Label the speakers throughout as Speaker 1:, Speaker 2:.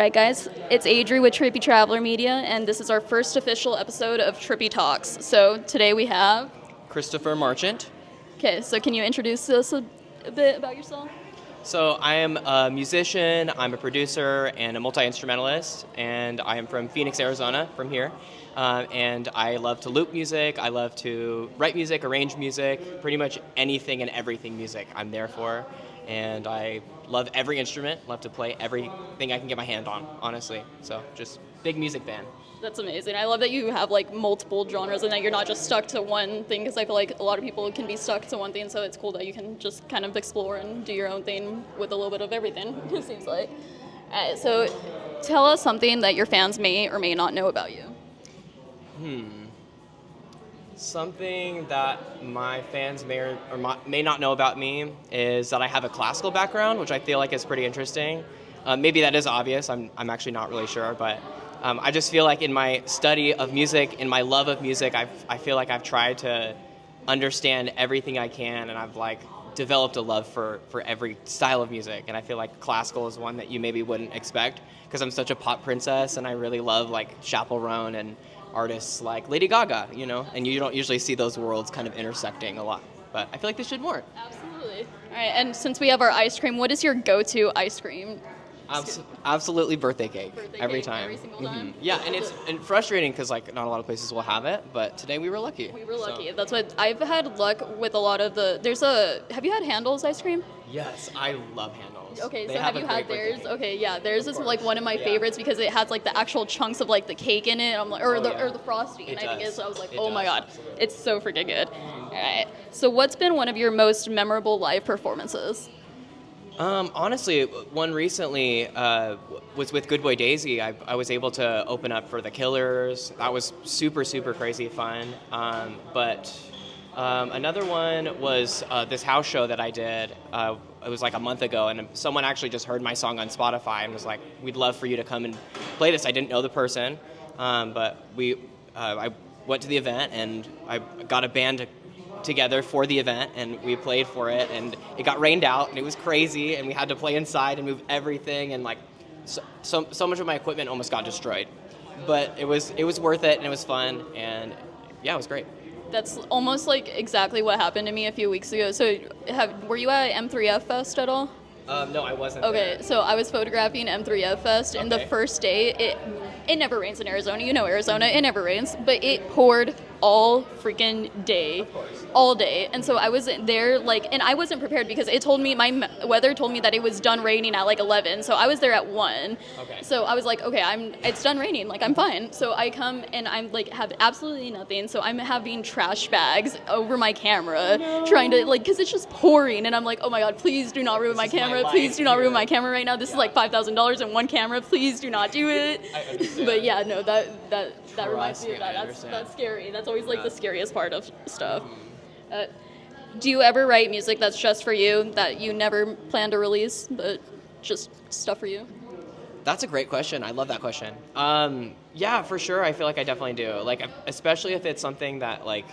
Speaker 1: right, guys, it's Adri with Trippy Traveler Media, and this is our first official episode of Trippy Talks. So today we have...
Speaker 2: Christopher Marchant.
Speaker 1: Okay, so can you introduce us a bit about yourself?
Speaker 2: So I am a musician, I'm a producer, and a multi-instrumentalist, and I am from Phoenix, Arizona, from here. And I love to loop music, I love to write music, arrange music, pretty much anything and everything music I'm there for. And I love every instrument, love to play everything I can get my hand on, honestly. So just big music fan.
Speaker 1: That's amazing. I love that you have like multiple genres and that you're not just stuck to one thing, because I feel like a lot of people can be stuck to one thing, so it's cool that you can just kind of explore and do your own thing with a little bit of everything, it seems like. So tell us something that your fans may or may not know about you.
Speaker 2: Something that my fans may not know about me is that I have a classical background, which I feel like is pretty interesting. Maybe that is obvious, I'm actually not really sure, but I just feel like in my study of music, in my love of music, I feel like I've tried to understand everything I can, and I've like developed a love for every style of music, and I feel like classical is one that you maybe wouldn't expect, because I'm such a pop princess, and I really love like Chappell Roan and artists like Lady Gaga, you know, and you don't usually see those worlds kind of intersecting a lot, but I feel like they should more.
Speaker 1: Absolutely. All right, and since we have our ice cream, what is your go-to ice cream?
Speaker 2: Absolutely birthday cake. Every time.
Speaker 1: Every single time.
Speaker 2: Yeah, and it's frustrating because like not a lot of places will have it, but today we were lucky.
Speaker 1: We were lucky. So. That's what I've had luck with a lot of the. Have you had Handel's ice cream?
Speaker 2: Yes, I love Handel's.
Speaker 1: Okay,
Speaker 2: they
Speaker 1: so have you had theirs? Okay, yeah, theirs is like one of my favorites because it has like the actual chunks of like the cake in it. I'm like, or the frosting. I think it's. So I was like, my god, absolutely. It's so freaking good. All right. So what's been one of your most memorable live performances?
Speaker 2: Honestly, one recently was with Good Boy Daisy. I was able to open up for The Killers. That was super, super crazy fun. But another one was this house show that I did. It was like a month ago, and someone actually just heard my song on Spotify and was like, "We'd love for you to come and play this." I didn't know the person, but I went to the event and I got a band together for the event, and we played for it, and it got rained out and it was crazy, and we had to play inside and move everything, and like so much of my equipment almost got destroyed, but it was worth it, and it was fun, and yeah, it was great.
Speaker 1: That's almost like exactly what happened to me a few weeks ago. So were you at M3F Fest at all?
Speaker 2: No, I wasn't.
Speaker 1: Okay,
Speaker 2: there.
Speaker 1: So I was photographing M3F Fest, and the first day, it never rains in Arizona. You know Arizona, it never rains, but it poured all freaking day.
Speaker 2: Of course.
Speaker 1: All day. And so I was there, like, and I wasn't prepared because it told me, my weather told me that it was done raining at like 11. So I was there at 1.
Speaker 2: Okay.
Speaker 1: So I was like, okay, it's done raining, like I'm fine. So I come and I'm like, have absolutely nothing. So I'm having trash bags over my camera, trying to like, cause it's just pouring. And I'm like, oh my God, please do not ruin my camera. Please do not ruin my camera right now. This is like $5,000 in one camera. Please do not do it.
Speaker 2: I understand.
Speaker 1: But yeah, no, that reminds me of that.
Speaker 2: Understand.
Speaker 1: That's scary. That's always like the scariest part of stuff. Do you ever write music that's just for you, that you never plan to release, but just stuff for you?
Speaker 2: That's a great question. I love that question. Yeah, for sure. I feel like I definitely do. Like, especially if it's something that like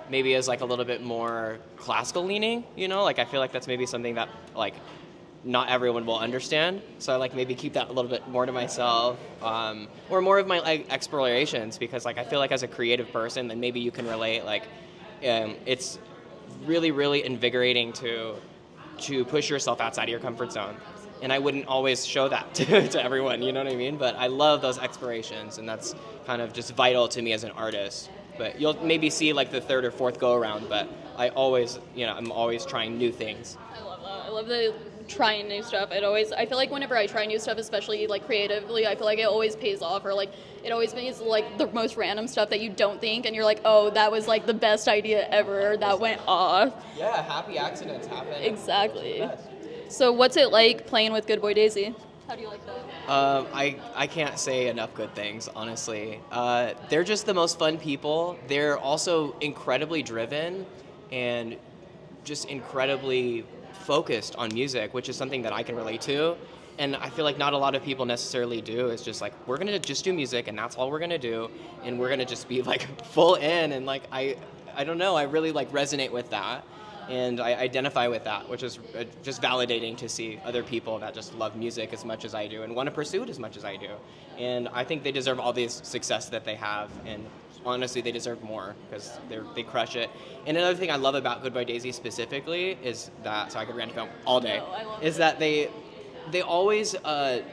Speaker 2: maybe is like a little bit more classical leaning, you know? Like, I feel like that's maybe something that like not everyone will understand. So I like maybe keep that a little bit more to myself, or more of my like explorations, because like I feel like as a creative person, then maybe you can relate. Like, it's really, really invigorating to push yourself outside of your comfort zone. And I wouldn't always show that to everyone, you know what I mean? But I love those explorations, and that's kind of just vital to me as an artist. But you'll maybe see like the third or fourth go around, but I'm always trying new things.
Speaker 1: I love that. I love the trying new stuff. I feel like whenever I try new stuff, especially like creatively, I feel like it always pays off, or like it always means like the most random stuff that you don't think, and you're like, oh, that was like the best idea ever. That went off.
Speaker 2: Yeah, happy accidents happen.
Speaker 1: Exactly. So what's it like playing with Good Boy Daisy? How do you like that?
Speaker 2: I can't say enough good things, honestly. They're just the most fun people. They're also incredibly driven and just incredibly focused on music, which is something that I can relate to. And I feel like not a lot of people necessarily do. It's just like, we're going to just do music, and that's all we're going to do. And we're going to just be like full in. And like, I don't know, I really like resonate with that. And I identify with that, which is just validating to see other people that just love music as much as I do and want to pursue it as much as I do. And I think they deserve all the success that they have, and honestly, they deserve more because they crush it. And another thing I love about Goodbye Daisy specifically is that, so I could rant about them all day, is that they always, I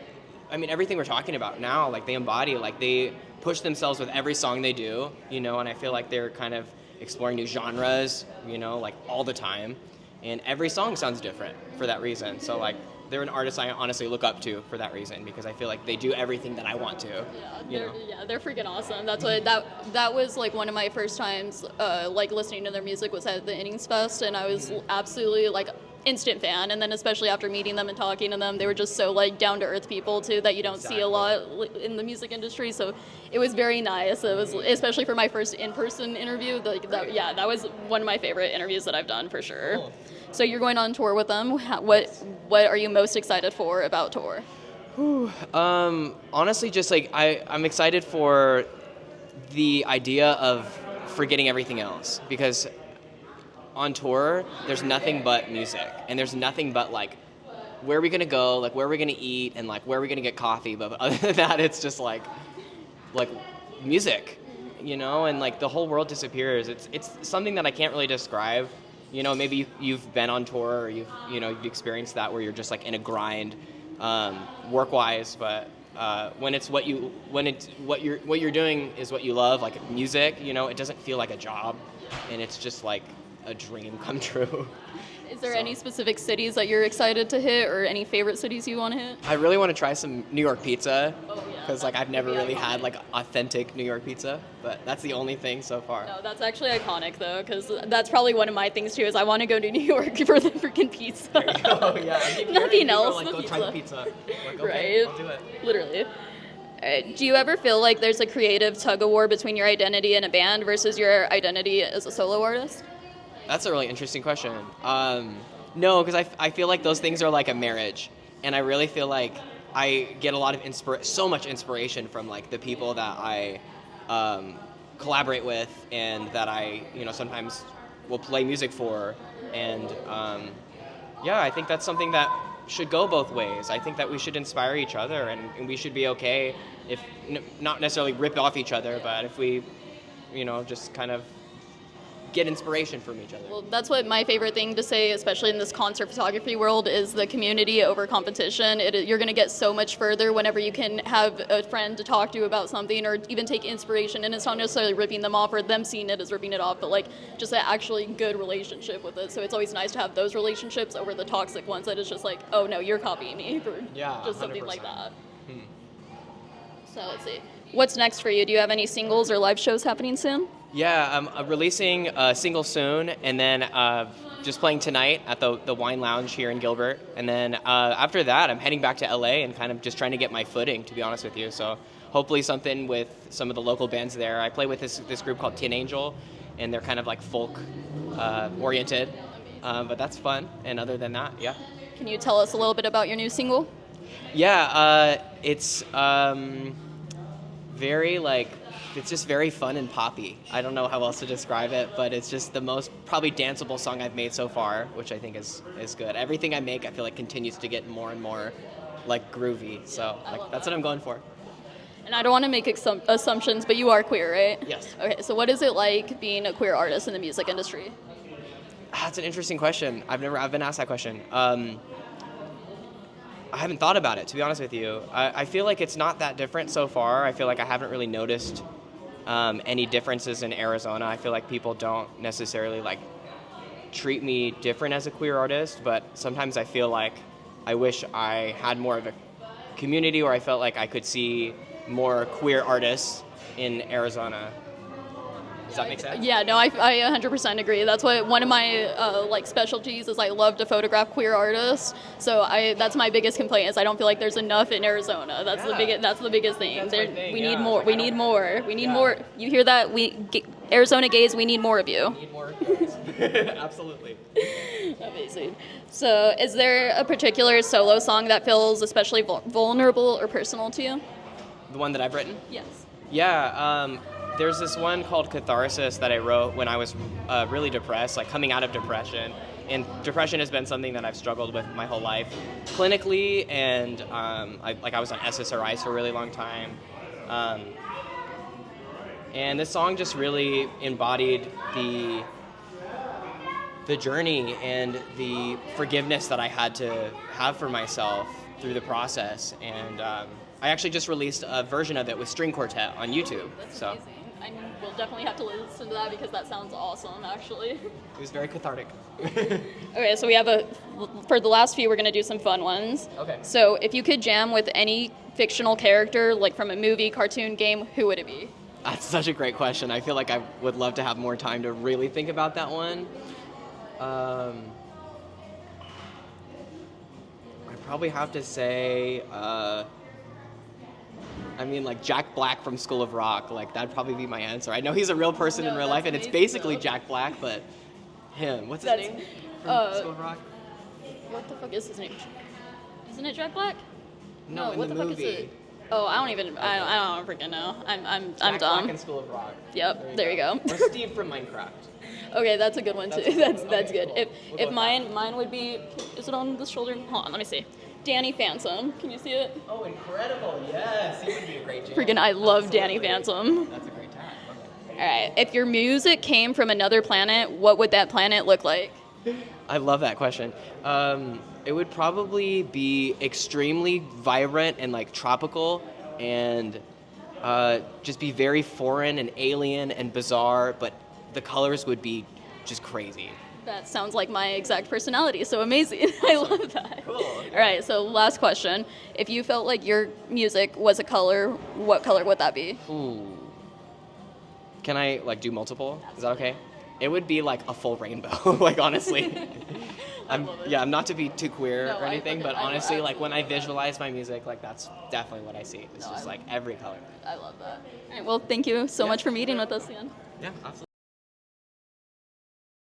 Speaker 2: mean, everything we're talking about now, like they embody, like they push themselves with every song they do, you know, and I feel like they're kind of exploring new genres, you know, like all the time. And every song sounds different for that reason. So like they're an artist I honestly look up to for that reason, because I feel like they do everything that I want to.
Speaker 1: They're freaking awesome. That's what that was like one of my first times like listening to their music was at the Innings Fest, and I was absolutely like instant fan. And then especially after meeting them and talking to them, they were just so like down to earth people too that you don't see a lot in the music industry. So it was very nice. It was especially for my first in-person interview. Like that was one of my favorite interviews that I've done for sure. Cool. So you're going on tour with them. What are you most excited for about tour?
Speaker 2: Honestly, just like I'm excited for the idea of forgetting everything else, because on tour there's nothing but music, and there's nothing but like where are we gonna go, like where are we gonna eat, and like where are we gonna get coffee. But other than that, it's just like music, you know, and like the whole world disappears. It's something that I can't really describe. You know, maybe you've been on tour, or you've experienced that where you're just like in a grind, work-wise. But when what you're doing is what you love, like music, you know, it doesn't feel like a job, and it's just like a dream come true.
Speaker 1: Is there any specific cities that you're excited to hit, or any favorite cities you want to hit?
Speaker 2: I really want to try some New York pizza, because like I've never really
Speaker 1: iconic.
Speaker 2: had like authentic New York pizza, but that's the only thing so far.
Speaker 1: No, that's actually iconic though, because that's probably one of my things too. Is I want to go to New York for the freaking pizza.
Speaker 2: There you go. Yeah.
Speaker 1: Nothing else.
Speaker 2: Like,
Speaker 1: the
Speaker 2: go
Speaker 1: pizza.
Speaker 2: try the pizza. Like,
Speaker 1: Right.
Speaker 2: okay, I'll do it.
Speaker 1: Literally. Do you ever feel like there's a creative tug of war between your identity in a band versus your identity as a solo artist?
Speaker 2: That's a really interesting question. No, because I feel like those things are like a marriage, and I really feel like I get a lot of so much inspiration from like the people that I collaborate with, and that I sometimes will play music for, and I think that's something that should go both ways. I think that we should inspire each other, and we should be okay if not necessarily rip off each other, but if we just kind of get inspiration from each other.
Speaker 1: Well, that's what my favorite thing to say, especially in this concert photography world, is the community over competition. You're going to get so much further whenever you can have a friend to talk to about something, or even take inspiration. And it's not necessarily ripping them off or them seeing it as ripping it off, but like just an actually good relationship with it. So it's always nice to have those relationships over the toxic ones that is just like, oh no, you're copying me for just something 100%. Like that. So let's see. What's next for you? Do you have any singles or live shows happening soon?
Speaker 2: Yeah, I'm releasing a single soon, and then just playing tonight at the Wine Lounge here in Gilbert. And then after that, I'm heading back to LA and kind of just trying to get my footing, to be honest with you. So hopefully something with some of the local bands there. I play with this group called Tin Angel, and they're kind of like folk oriented, but that's fun. And other than that, yeah.
Speaker 1: Can you tell us a little bit about your new single?
Speaker 2: Yeah, it's it's just very fun and poppy. I don't know how else to describe it, but it's just the most probably danceable song I've made so far, which I think is good. Everything I make, I feel like continues to get more and more like groovy. So that's what I'm going for.
Speaker 1: And I don't want to make assumptions, but you are queer, right?
Speaker 2: Yes.
Speaker 1: Okay, so what is it like being a queer artist in the music industry?
Speaker 2: That's an interesting question. I've been asked that question. I haven't thought about it, to be honest with you. I feel like it's not that different so far. I feel like I haven't really noticed any differences in Arizona. I feel like people don't necessarily like treat me different as a queer artist, but sometimes I feel like I wish I had more of a community, or I felt like I could see more queer artists in Arizona. Does that make sense?
Speaker 1: Yeah, no, I 100% agree. That's what one of my specialties is. I love to photograph queer artists. So that's my biggest complaint is I don't feel like there's enough in Arizona. That's the biggest thing. We need more. We need more. We need more. You hear that? Arizona gays, we need more of you.
Speaker 2: We need more gays. Absolutely.
Speaker 1: Amazing. So is there a particular solo song that feels especially vulnerable or personal to you?
Speaker 2: The one that I've written?
Speaker 1: Yes.
Speaker 2: Yeah, there's this one called Catharsis that I wrote when I was really depressed, like coming out of depression. And depression has been something that I've struggled with my whole life, clinically, and I was on SSRIs for a really long time. And this song just really embodied the journey and the forgiveness that I had to have for myself through the process. And I actually just released a version of it with string quartet on YouTube.
Speaker 1: That's
Speaker 2: so
Speaker 1: amazing. I will definitely have to listen to that because that sounds awesome, actually.
Speaker 2: it was very cathartic.
Speaker 1: Okay, so we have for the last few, we're going to do some fun ones.
Speaker 2: Okay.
Speaker 1: So if you could jam with any fictional character, like from a movie, cartoon, game, who would it be?
Speaker 2: That's such a great question. I feel like I would love to have more time to really think about that one. I'd probably have to say, like Jack Black from School of Rock. Like, that'd probably be my answer. I know he's a real person in real life, and it's basically Jack Black, but him. What's his name from School of Rock?
Speaker 1: What the fuck is his name? Isn't it Jack Black?
Speaker 2: No, in
Speaker 1: what
Speaker 2: the
Speaker 1: the
Speaker 2: movie.
Speaker 1: fuck is it? Oh, I don't freaking know. I'm
Speaker 2: Jack
Speaker 1: dumb.
Speaker 2: Black in School of Rock.
Speaker 1: Yep, there you go.
Speaker 2: Or Steve from Minecraft.
Speaker 1: Okay, that's a good one too. That's good.
Speaker 2: Cool.
Speaker 1: If mine would be, is it on the shoulder? Hold on, let me see. Danny Phantom. Can you see it?
Speaker 2: Oh, incredible! Yes, he would be a great jam.
Speaker 1: Freaking, I love Danny Phantom.
Speaker 2: That's a great tag. Okay.
Speaker 1: All right, if your music came from another planet, what would that planet look like?
Speaker 2: I love that question. It would probably be extremely vibrant and like tropical, and just be very foreign and alien and bizarre, but the colors would be just crazy.
Speaker 1: That sounds like my exact personality, so amazing. I love that.
Speaker 2: Cool.
Speaker 1: All right, so last question. If you felt like your music was a color, what color would that be?
Speaker 2: Ooh. Can I like do multiple? Is that okay? It would be like a full rainbow, like honestly. I'm not to be too queer or anything, but honestly, like when I visualize my music, like that's definitely what I see. It's just like every color.
Speaker 1: I love that. All right, well, thank you so much for meeting with us, Ian.
Speaker 2: Yeah, absolutely.